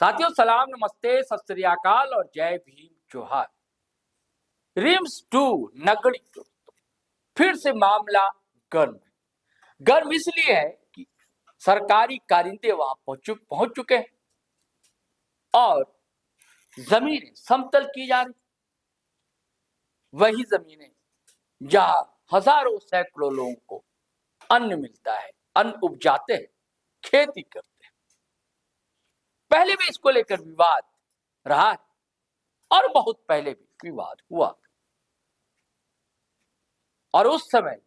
साथियों सलाम, नमस्ते, सत श्री अकाल और जय भीम जोहार। रिम्स 2 नगड़ी फिर से मामला गर्म है। गर्म इसलिए है कि सरकारी कारिंदे वहां पहुंच चुके हैं और जमीनें समतल की जा रही। वही जमीनें जहां हजारों सैकड़ों लोगों को अन्न मिलता है, अन्न उपजाते हैं, खेती करते हैं। पहले भी इसको लेकर विवाद रहा है और बहुत पहले भी विवाद हुआ और उस समय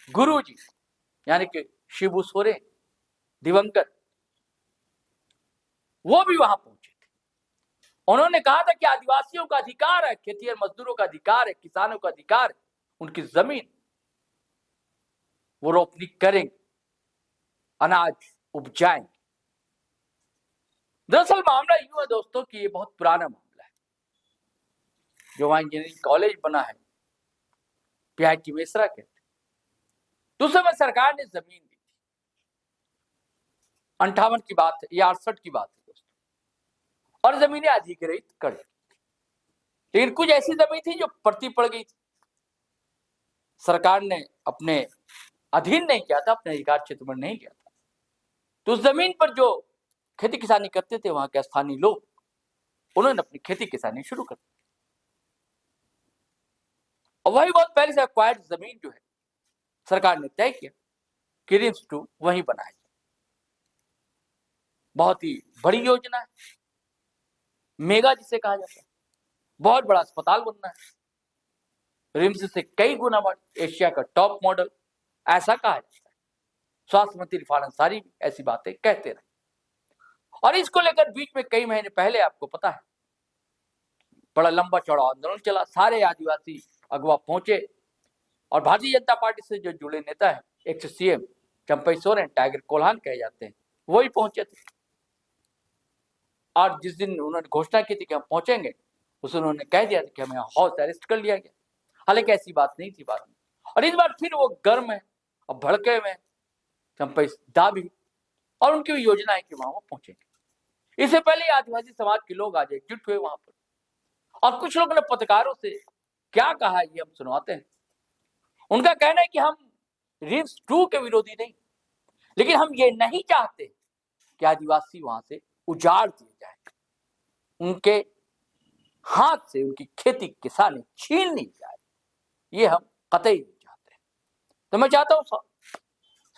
गुरुजी यानी कि शिबू सोरेन दिवंगत वो भी वहां पहुंचे थे। उन्होंने कहा था कि आदिवासियों का अधिकार है, खेती और मजदूरों का अधिकार है, किसानों का अधिकार है, उनकी जमीन वो रोपनी करेंगे, अनाज उपजाएंगे। दरअसल मामला यूं है दोस्तों कि ये बहुत पुराना मामला है। जो वहां इंजीनियरिंग कॉलेज बना है, PIT मेसरा कहते, तो उस समय सरकार ने जमीन दी थी। 58 की बात है या 68 की बात है दोस्तों, और जमीनें अधिग्रहित कर दी। लेकिन कुछ ऐसी जमीन थी जो पड़ती पड़ गई थी, सरकार ने अपने अधीन नहीं किया था, अपने अधिकार क्षेत्र में नहीं किया था। तो उस जमीन पर जो खेती किसानी करते थे वहां के स्थानीय लोग, उन्होंने अपनी खेती किसानी शुरू कर दी। और वही बहुत पहले से एक्वायर्ड जमीन जो है सरकार ने तय किया कि रिम्स 2 वहीं बनाए। बहुत ही बड़ी योजना है, मेगा जिसे कहा जाता है। बहुत बड़ा अस्पताल बनना है, रिम्स से कई गुना बड़ा, एशिया का टॉप मॉडल ऐसा कहा जाता है। स्वास्थ्य मंत्री इरफान अंसारी भी ऐसी बातें कहते रहे और इसको लेकर बीच में कई महीने पहले आपको पता है बड़ा लंबा चौड़ा आंदोलन चला। सारे आदिवासी अगवा पहुंचे और भारतीय जनता पार्टी से जो जुड़े नेता है, x CM Champai Soren, tiger Kolhan कहे जाते हैं, वही पहुंचे थे। और जिस दिन उन्होंने घोषणा की थी कि हम पहुंचेंगे, उस उन्होंने कह दिया था कि हमें हाउस अरेस्ट कर लिया गया। हालांकि ऐसी बात नहीं थी बाद में, और इस बार फिर वो गर्म है और भड़के में चंपई दा भी, और उनकी योजना है कि वहां वो पहुंचेंगे। इससे पहले आदिवासी समाज के लोग आज एकजुट हुए वहां पर, और कुछ लोगों ने पत्रकारों से क्या कहा ये हम सुनवाते हैं। उनका कहना है कि हम रिम्स 2 के विरोधी नहीं, लेकिन हम ये नहीं चाहते कि आदिवासी वहां से उजाड़ दिए जाए, उनके हाथ से उनकी खेती किसानी छीन ली जाए, ये हम कतई नहीं चाहते। तो मैं चाहता हूं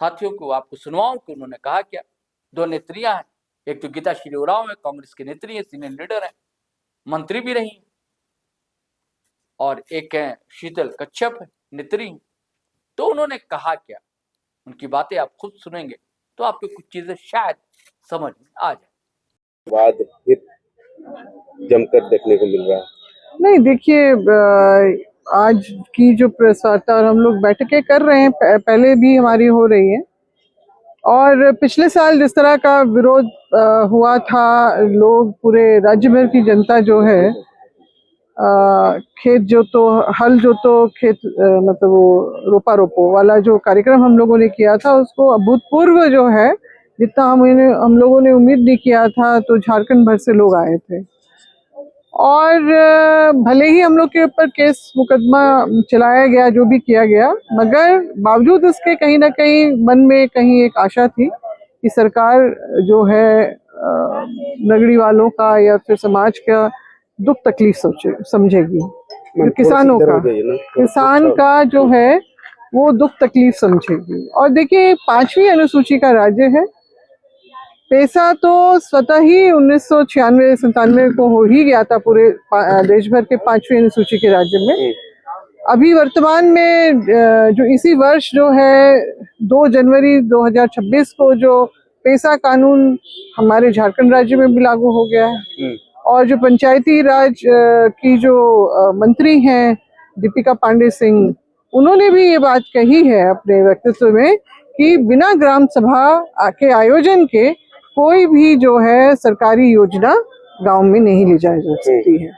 साथियों को आपको सुनवाऊं कि उन्होंने कहा क्या। 2 नेत्रियां हैं, एक तो गीता श्री उरांव है, कांग्रेस की नेत्री है, सीनियर लीडर है, मंत्री भी रही, और एक है शीतल कच्छप है, नेत्री। तो उन्होंने कहा क्या, उनकी बातें आप खुद सुनेंगे तो आपको कुछ चीजें शायद समझ में आ जाए। बाद फिर जमकर देखने को मिल रहा है। नहीं, देखिए, आज की जो प्रेस वार्ता और हम लोग बैठकें कर रहे हैं, पहले भी हमारी हो रही है, और पिछले साल जिस तरह का विरोध हुआ था, लोग पूरे राज्य भर की जनता जो है खेत जोतो, हल जोतो, खेत मतलब वो रोपा रोपो वाला जो कार्यक्रम हम लोगों ने किया था, उसको अभूतपूर्व जो है, जितना हम लोगों ने उम्मीद नहीं किया था, तो झारखंड भर से लोग आए थे। और भले ही हम लोग के ऊपर केस मुकदमा चलाया गया, जो भी किया गया, मगर बावजूद उसके कहीं ना कहीं मन में कहीं एक आशा थी कि सरकार जो है नगरी वालों का या फिर समाज का दुख तकलीफ समझेगी। जो किसानों का, किसान का जो है वो दुख तकलीफ समझेगी। और देखिए, 5वीं अनुसूची का राज्य है, पैसा तो स्वतः ही 1996-97 को हो ही गया था पूरे देश भर के 5वीं अनुसूची के राज्य में। अभी वर्तमान में जो इसी वर्ष जो है 2 जनवरी 2026 को जो पैसा कानून हमारे झारखंड राज्य में भी लागू हो गया है, और जो पंचायती राज की जो मंत्री हैं दीपिका पांडे सिंह, उन्होंने भी ये बात कही है अपने वक्तव्य में कि बिना ग्राम सभा के आयोजन के कोई भी जो है सरकारी योजना गांव में नहीं ले जाई जा सकती है।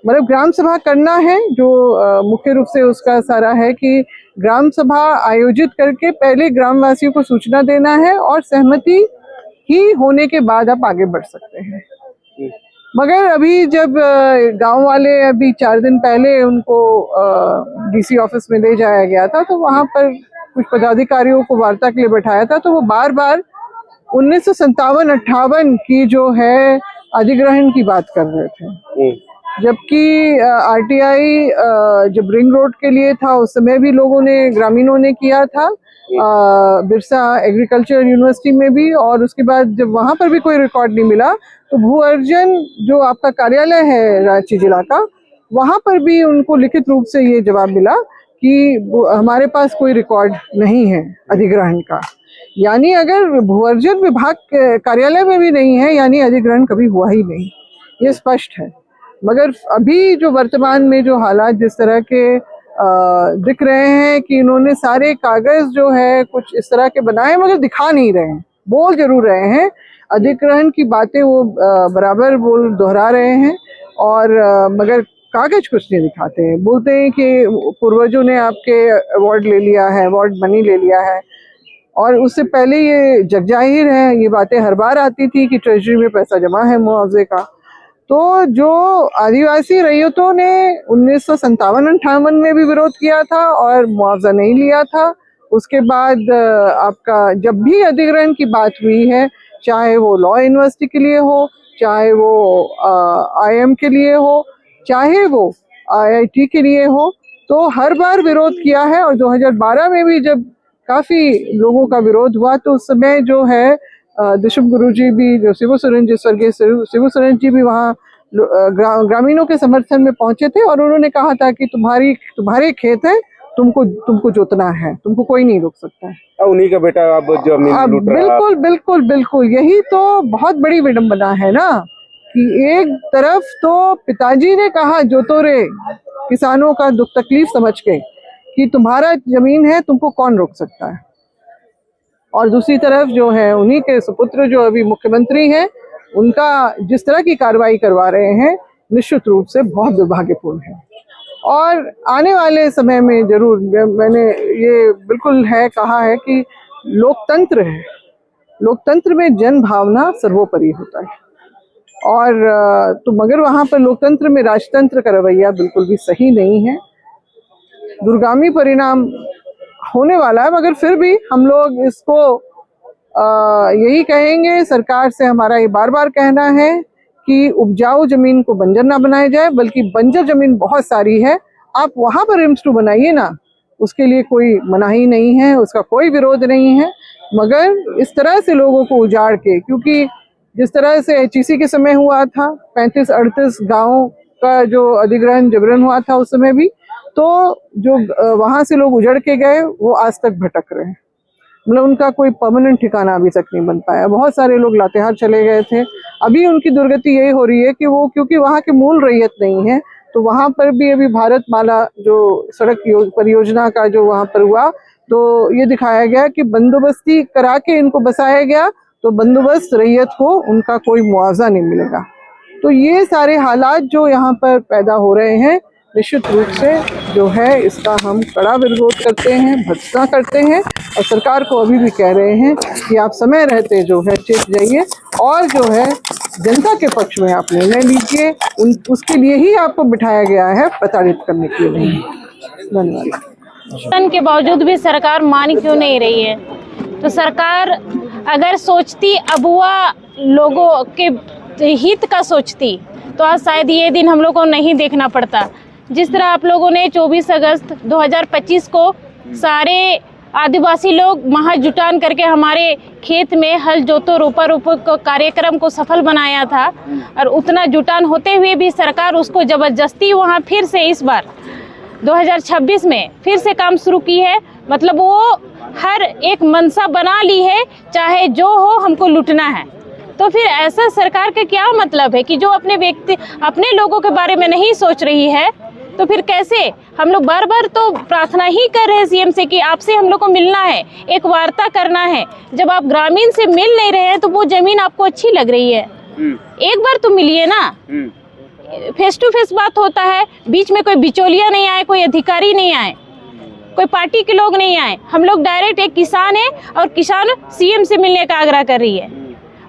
मतलब ग्राम सभा करना है, जो मुख्य रूप से उसका सारा है कि ग्राम सभा आयोजित करके पहले ग्रामवासियों को सूचना देना है और सहमति ही होने के बाद आप आगे बढ़ सकते हैं। मगर अभी जब गांव वाले अभी 4 दिन पहले उनको डीसी ऑफिस में ले जाया गया था, तो वहां पर कुछ पदाधिकारियों को वार्ता के लिए बैठाया था, तो वो बार बार 1957-58 की जो है अधिग्रहण की बात कर रहे थे, जबकि आरटीआई जब रिंग रोड के लिए था उस समय भी लोगों ने, ग्रामीणों ने किया था, बिरसा एग्रीकल्चर यूनिवर्सिटी में भी, और उसके बाद जब वहां पर भी कोई रिकॉर्ड नहीं मिला तो भू अर्जन जो आपका कार्यालय है रांची जिला का, वहां पर भी उनको लिखित रूप से ये जवाब मिला कि हमारे पास कोई रिकॉर्ड नहीं है अधिग्रहण का। यानी अगर भू अर्जन विभाग कार्यालय में भी नहीं है, यानी अधिग्रहण कभी हुआ ही नहीं, ये स्पष्ट है। मगर अभी जो वर्तमान में जो हालात जिस तरह के दिख रहे हैं कि इन्होंने सारे कागज जो है कुछ इस तरह के बनाए मगर दिखा नहीं रहे हैं, बोल जरूर रहे हैं, अधिग्रहण की बातें वो बराबर बोल दोहरा रहे हैं, और मगर कागज कुछ नहीं दिखाते हैं। बोलते हैं कि पूर्वजों ने आपके अवार्ड ले लिया है, अवार्ड मनी ले लिया है, और उससे पहले ये जगजाहिर है, ये बातें हर बार आती थी कि ट्रेजरी में पैसा जमा है मुआवजे का। तो जो आदिवासी रैयतों ने 1957-58 में भी विरोध किया था और मुआवजा नहीं लिया था, उसके बाद आपका जब भी अधिग्रहण की बात हुई है, चाहे वो लॉ यूनिवर्सिटी के लिए हो, चाहे वो आईएम के लिए हो, चाहे वो आईआईटी के लिए हो, तो हर बार विरोध किया है। और 2012 में भी जब काफी लोगों का विरोध हुआ तो उस समय जो है दिशुम गुरु जी भी, जो शिबू सोरेन जी, स्वर्गीय शिबू सोरेन जी भी वहाँ ग्रामीणों के समर्थन में पहुंचे थे, और उन्होंने कहा था कि तुम्हारे खेत है, तुमको जोतना है, तुमको कोई नहीं रोक सकता है। उन्हीं का बेटा अब जमीन लूट रहा है। बिल्कुल बिल्कुल बिल्कुल, यही तो बहुत बड़ी विडंबना है ना, कि एक तरफ तो पिताजी ने कहा जोतो रे, किसानों का दुख तकलीफ समझ के कि तुम्हारा जमीन है, तुमको कौन रोक सकता है, और दूसरी तरफ जो है उन्हीं के सुपुत्र जो अभी मुख्यमंत्री हैं, उनका जिस तरह की कार्रवाई करवा रहे हैं, निश्चित रूप से बहुत दुर्भाग्यपूर्ण है। और आने वाले समय में जरूर, मैंने ये बिल्कुल है कहा है कि लोकतंत्र है, लोकतंत्र में जन भावना सर्वोपरि होता है, और तो मगर वहाँ पर लोकतंत्र में राजतंत्र का रवैया बिल्कुल भी सही नहीं है, दूरगामी परिणाम होने वाला है। मगर फिर भी हम लोग इसको यही कहेंगे, सरकार से हमारा ये बार बार कहना है कि उपजाऊ जमीन को बंजर ना बनाया जाए, बल्कि बंजर जमीन बहुत सारी है, आप वहां पर रिम्स बनाइए ना, उसके लिए कोई मनाही नहीं है, उसका कोई विरोध नहीं है। मगर इस तरह से लोगों को उजाड़ के, क्योंकि जिस तरह से एचईसी के समय हुआ था, 35-38 गाँव का जो अधिग्रहण जबरन हुआ था उस समय भी, तो जो वहां से लोग उजड़ के गए वो आज तक भटक रहे हैं, मतलब उनका कोई परमानेंट ठिकाना अभी तक नहीं बन पाया। बहुत सारे लोग लातेहार चले गए थे, अभी उनकी दुर्गति यही हो रही है कि वो, क्योंकि वहाँ के मूल रैयत नहीं है, तो वहाँ पर भी अभी भारतमाला जो सड़क परियोजना का जो वहाँ पर हुआ, तो ये दिखाया गया कि बंदोबस्ती करा के इनको बसाया गया, तो बंदोबस्त रैयत को उनका कोई मुआवजा नहीं मिलेगा। तो ये सारे हालात जो यहाँ पर पैदा हो रहे हैं, निश्चित रूप से जो है इसका हम कड़ा विरोध करते हैं, भर्त्सना करते हैं, और सरकार को अभी भी कह रहे हैं कि आप समय रहते जो है चेत जाइए, और जो है जनता के पक्ष में आप निर्णय लीजिए, उसके लिए ही आपको बिठाया गया है, प्रताड़ित करने के लिए नहीं। धन्यवाद। के बावजूद भी सरकार मान क्यों नहीं रही है? तो सरकार अगर सोचती, अबुआ लोगों के हित का सोचती, तो आज शायद ये दिन हम लोग को नहीं देखना पड़ता। जिस तरह आप लोगों ने 24 अगस्त 2025 को सारे आदिवासी लोग महाजुटान करके हमारे खेत में हल जोतो रोपा रोपो को कार्यक्रम को सफल बनाया था, और उतना जुटान होते हुए भी सरकार उसको जबरदस्ती वहाँ फिर से इस बार 2026 में फिर से काम शुरू की है। मतलब वो हर एक मनसा बना ली है, चाहे जो हो हमको लूटना है। तो फिर ऐसा सरकार का क्या मतलब है कि जो अपने लोगों के बारे में नहीं सोच रही है? तो फिर कैसे? हम लोग बार बार तो प्रार्थना ही कर रहे हैं सीएम से कि आपसे हम लोग को मिलना है, एक वार्ता करना है। जब आप ग्रामीण से मिल नहीं रहे हैं तो वो जमीन आपको अच्छी लग रही है, एक बार तो मिलिए ना। फेस टू फेस बात होता है, बीच में कोई बिचौलिया नहीं आए, कोई अधिकारी नहीं आए, कोई पार्टी के लोग नहीं आए। हम लोग डायरेक्ट, एक किसान है और किसान सीएम से मिलने का आग्रह कर रही है,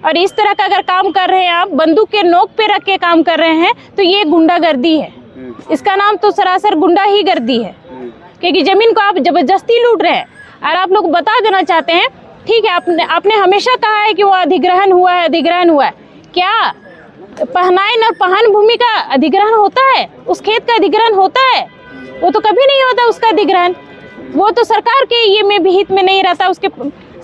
और इस तरह का अगर काम कर रहे हैं आप, बंदूक के नोक पे रख के काम कर रहे हैं, तो ये गुंडागर्दी है। इसका नाम तो सरासर गुंडा ही गर्दी है, क्योंकि जमीन को आप जबरदस्ती लूट रहे हैं। और आप लोग बता देना चाहते हैं, ठीक है, आपने हमेशा कहा है कि वो अधिग्रहण हुआ है, अधिग्रहण हुआ है। क्या पहनाइन और पहन भूमि का अधिग्रहण होता है? उस खेत का अधिग्रहण होता है? वो तो कभी नहीं होता उसका अधिग्रहण। वो तो सरकार के ये में भी हित में नहीं रहता, उसके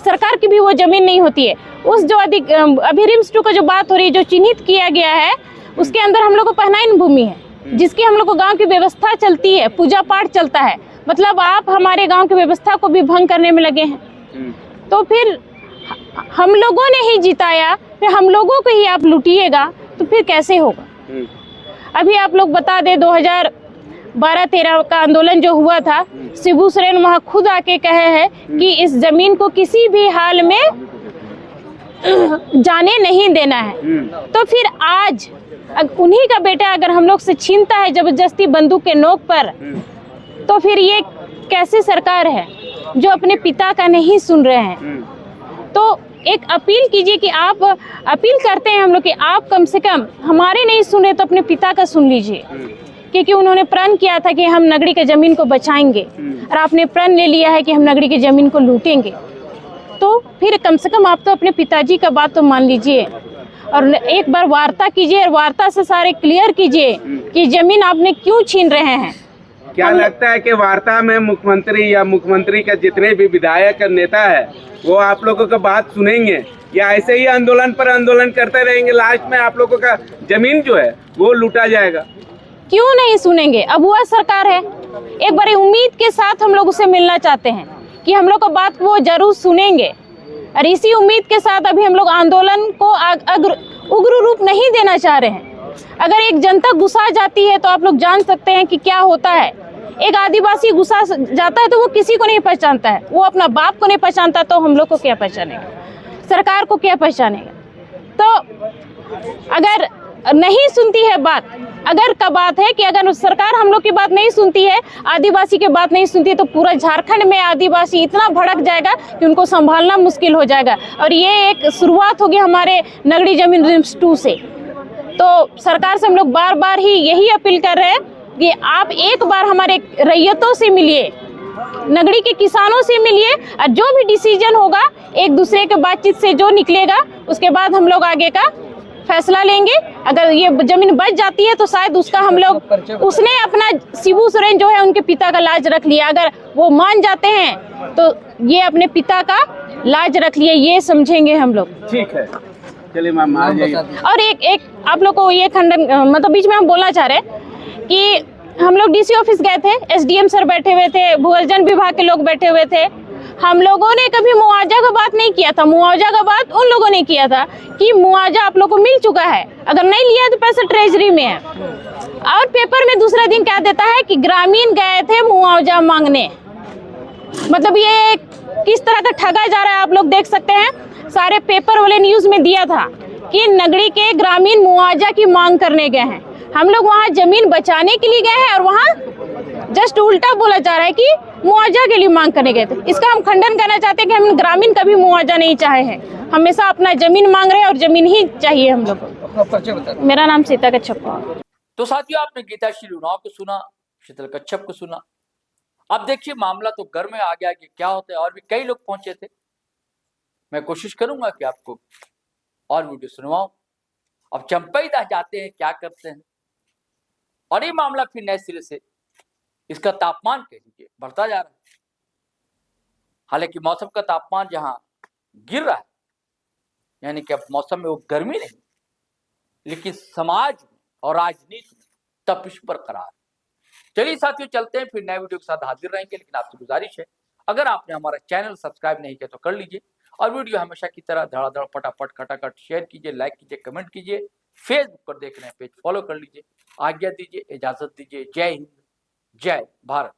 सरकार की भी वो जमीन नहीं होती है। उस जो अभी रिम्स 2 का जो बात हो रही है, जो चिन्हित किया गया है, उसके अंदर हम लोग को पहनाइन भूमि है, जिसकी हम लोग को गांव की व्यवस्था चलती है, पूजा पाठ चलता है। मतलब आप हमारे गांव की व्यवस्था को भी भंग करने में लगे हैं। तो फिर हम लोगों ने ही जिताया, फिर हम लोगों को ही आप लूटिएगा, तो फिर कैसे होगा? अभी आप लोग बता दे, 2012-13 का आंदोलन जो हुआ था, शिबू सोरेन वहाँ खुद आके कहे हैं कि इस जमीन को किसी भी हाल में जाने नहीं देना है। तो फिर आज उन्हीं का बेटा अगर हम लोग से छीनता है जबरदस्ती बंदूक के नोक पर, तो फिर ये कैसी सरकार है जो अपने पिता का नहीं सुन रहे हैं? तो एक अपील कीजिए कि आप, अपील करते हैं हम लोग कि आप कम से कम हमारे नहीं सुने तो अपने पिता का सुन लीजिए, क्योंकि उन्होंने प्रण किया था कि हम नगरी के जमीन को बचाएंगे, और आपने प्रण ले लिया है कि हम नगरी की जमीन को लूटेंगे। तो फिर कम से कम आप तो अपने पिताजी का बात तो मान लीजिए, और एक बार वार्ता कीजिए, और वार्ता से सारे क्लियर कीजिए कि जमीन आपने क्यों छीन रहे हैं। क्या लगता है कि वार्ता में मुख्यमंत्री या मुख्यमंत्री का जितने भी विधायक और नेता है वो आप लोगों का बात सुनेंगे, या ऐसे ही आंदोलन पर आंदोलन करते रहेंगे, लास्ट में आप लोगों का जमीन जो है वो लूटा जाएगा? क्यों नहीं सुनेंगे? अब वह सरकार है, एक बार उम्मीद के साथ हम लोग उससे मिलना चाहते हैं कि हम लोग को बात वो जरूर सुनेंगे, और इसी उम्मीद के साथ अभी हम लोग आंदोलन को उग्र रूप नहीं देना चाह रहे हैं। अगर एक जनता गुस्सा जाती है तो आप लोग जान सकते हैं कि क्या होता है। एक आदिवासी गुस्सा जाता है तो वो किसी को नहीं पहचानता है, वो अपना बाप को नहीं पहचानता, तो हम लोग को क्या पहचानेगा? सरकार को क्या पहचानेगा? तो अगर नहीं सुनती है बात, अगर का बात है कि अगर सरकार हम लोग की बात नहीं सुनती है, आदिवासी की बात नहीं सुनती है, तो पूरा झारखंड में आदिवासी इतना भड़क जाएगा कि उनको संभालना मुश्किल हो जाएगा। और ये एक शुरुआत होगी हमारे नगरी जमीन रिम्स 2 से। तो सरकार से हम लोग बार बार ही यही अपील कर रहे हैं कि आप एक बार हमारे रैयतों से मिलिए, नगरी के किसानों से मिलिए, और जो भी डिसीजन होगा एक दूसरे के बातचीत से जो निकलेगा, उसके बाद हम लोग आगे का फैसला लेंगे। अगर ये जमीन बच जाती है तो शायद उसका हम लोग, उसने अपना शिबू सोरेन जो है उनके पिता का लाज रख लिया, अगर वो मान जाते हैं तो ये अपने पिता का लाज रख लिया, ये समझेंगे हम लोग। ठीक है, चलिए मैम आ जाइए। और एक आप लोग को ये खंडन, मतलब बीच में हम बोलना चाह रहे हैं कि हम लोग डीसी ऑफिस गए थे, एसडीएम सर बैठे हुए थे, भूअर्जन विभाग के लोग बैठे हुए थे। हम लोगों ने कभी मुआवजा का बात नहीं किया था। मुआवजा का बात उन लोगों ने किया था कि मुआवजा आप लोग को मिल चुका है, अगर नहीं लिया तो पैसा ट्रेजरी में है। और पेपर में दूसरा दिन क्या देता है कि ग्रामीण गए थे मुआवजा मांगने। मतलब ये किस तरह का ठगा जा रहा है आप लोग देख सकते हैं। सारे पेपर वाले न्यूज में दिया था कि नगरी के ग्रामीण मुआवजा की मांग करने गए हैं। हम लोग वहाँ जमीन बचाने के लिए गए हैं, और वहाँ जस्ट उल्टा बोला जा रहा है कि मुआवजा के लिए मांग करने गए थे। इसका हम खंडन करना चाहते हैं कि हम ग्रामीण कभी मुआवजा नहीं चाहे हैं, हमेशा अपना जमीन मांग रहे हैं, और जमीन ही चाहिए हम लोग को। मेरा नाम सीता कच्छप है। तो साथियों, आपने गीताश्री उरांव को सुना, शीतल कच्छप को सुना। अब देखिए मामला तो घर में आ गया कि क्या होता है, और भी कई लोग पहुंचे थे। मैं कोशिश करूंगा कि आपको और वीडियो सुनवाऊं। अब चंपईदा जाते हैं, क्या करते हैं, और ये मामला फिर नए सिरे से, इसका तापमान कह लीजिए बढ़ता जा रहा है। हालांकि मौसम का तापमान जहां गिर रहा है, यानी कि अब मौसम में वो गर्मी नहीं, लेकिन समाज में और राजनीति में तपिश बरकरार। चलिए साथियों, चलते हैं, फिर नए वीडियो के साथ हाजिर रहेंगे। लेकिन आपसे गुजारिश है, अगर आपने हमारा चैनल सब्सक्राइब नहीं किया तो कर लीजिए, और वीडियो हमेशा की तरह धड़ाधड़ फटाफट खटाखट शेयर कीजिए, लाइक कीजिए, कमेंट कीजिए। फेसबुक पर देख रहे हैं पेज फॉलो कर लीजिए। आज्ञा दीजिए, इजाजत दीजिए। जय हिंद, जय भारत।